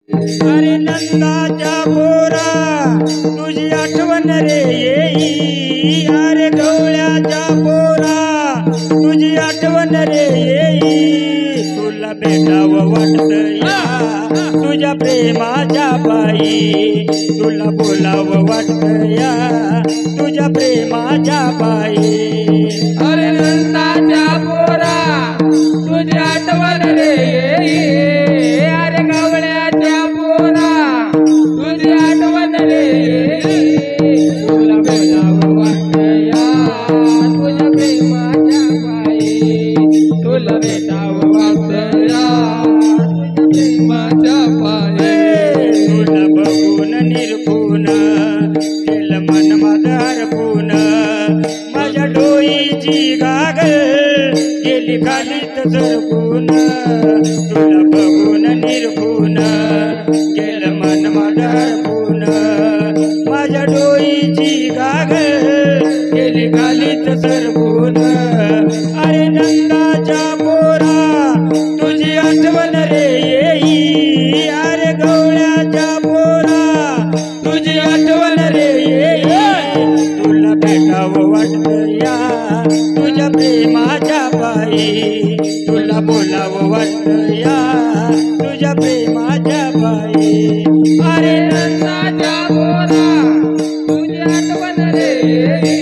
अरे नंदाच्या पोरा तुझी आठवण रे येई, अरे गवळ्याच्या पोरा तुझी आठवण रे येई, तुला भेटावं वाटत या तुझ्या प्रेमाच्या पायी, तुला बोलावं वाटत या तुझ्या प्रेमाच्या पायी। अरे नंदाच्या पोरा तुझी आठवण रे येई, अरे गवळ्याच्या पोरा तुझी आठवण रे येई, तुला भेटावं वाटतं या तुझ्या प्रेमाच्या पायी, तुला भेटावं वाटतं या तुझ्या प्रेमाच्या पायी। तुला बघून निरखून केलं मन माझं हरपून, माझ्या डोईची गागल गेली खालीत सरकून, तुला बघून निरखून केलं मन माझं हरपून, माझ्या डोईची गागल गेली खालीत सरकून। अरे नंदाच्या पोरा तुझी आठवण रे येई, अरे गवळ्याच्या पोरा तुझी आठवण रे येई, तुला भेटावं वाटतं या तुझ्या प्रेमाच्या पायी, तुला बोलावं वाटतं या तुझ्या प्रेमाच्या पायी। अरे नंदाच्या पोरा तुझी आठवण रे येई,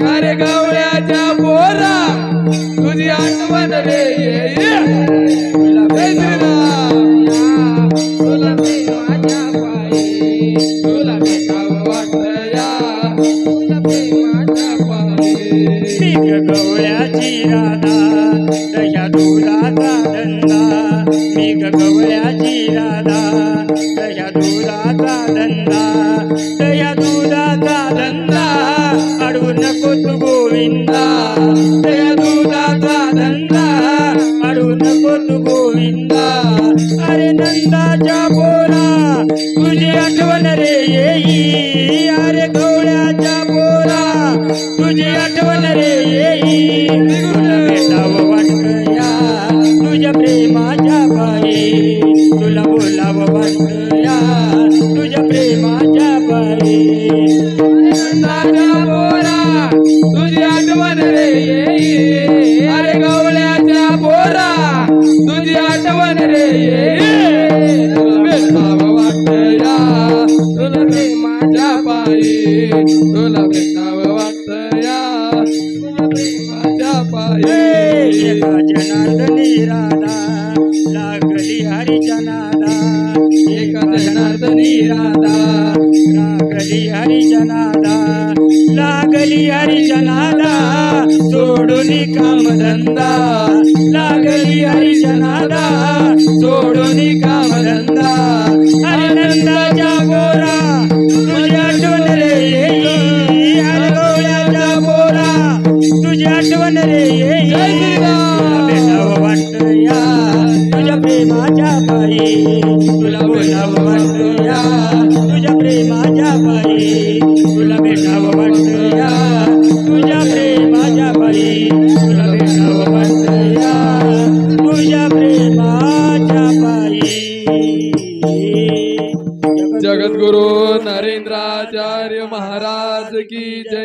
अरे गवळ्याच्या पोरा तुझी आठवण रे येई, तुला भेटावं या तुला प्रेमाच्या पायी, तुला भेटावं वाटतं या तुझ्या प्रेमाच्या पायी। पीक गवळ्याची राधा दह्या दुधाचा धंदा, मी गवळ्याची राधा दह्या दुधाचा धंदा, दह्या दुधाचा धंदा अडवू नको तू गोविंदा, दह्या दुधाचा धंदा अडवू नको तू गोविंदा। अरे नंदाच्या पोरा तुझी आठवण रे येई, अरे गवळ्याच्या पोरा तुझी आठवण रे येई, तुला भेटावं वाटतं या तुझ्या प्रेमाच्या पायी, तुला बोलावं वाटतं या तुझ्या प्रेमाच्या पायी। नंदाच्या पोरा तुझी आठवण रे येई, अरे गवळ्याच्या पोरा तुझी आठवण रे येई, तुला भेटावं वाटतं या तुला प्रेमाच्या पायी, तुला भेटावं वाटतं या तुला प्रेमाच्या पायी। एका जनार्दनी राधा लागली हरीच्या नादा, एका जनार्दनी राधा लागली हरीच्या नादा, लागली हरीच्या नादा सोडून कामधंदा, लागली हरीच्या नादा सोडून कामधंदा। अरे नंदाच्या पोरा तुझी आठवण रे येई, अरे गवळ्याच्या पोरा तुझी आठवण रे येई, तुला भेटावं वाटतं या तुझ्या प्रेमाच्या पायी, तुला बोलावं वाटतं या तुझ्या प्रेमाच्या पायी, तुला भेटावं वाटतं या तुझ्या प्रेमाच्या पायी, तुला भेटावं वाटतं या तुझ्या प्रेमाच्या पायी। जगद्गुरु नरेंद्राचार्य महाराज की जय।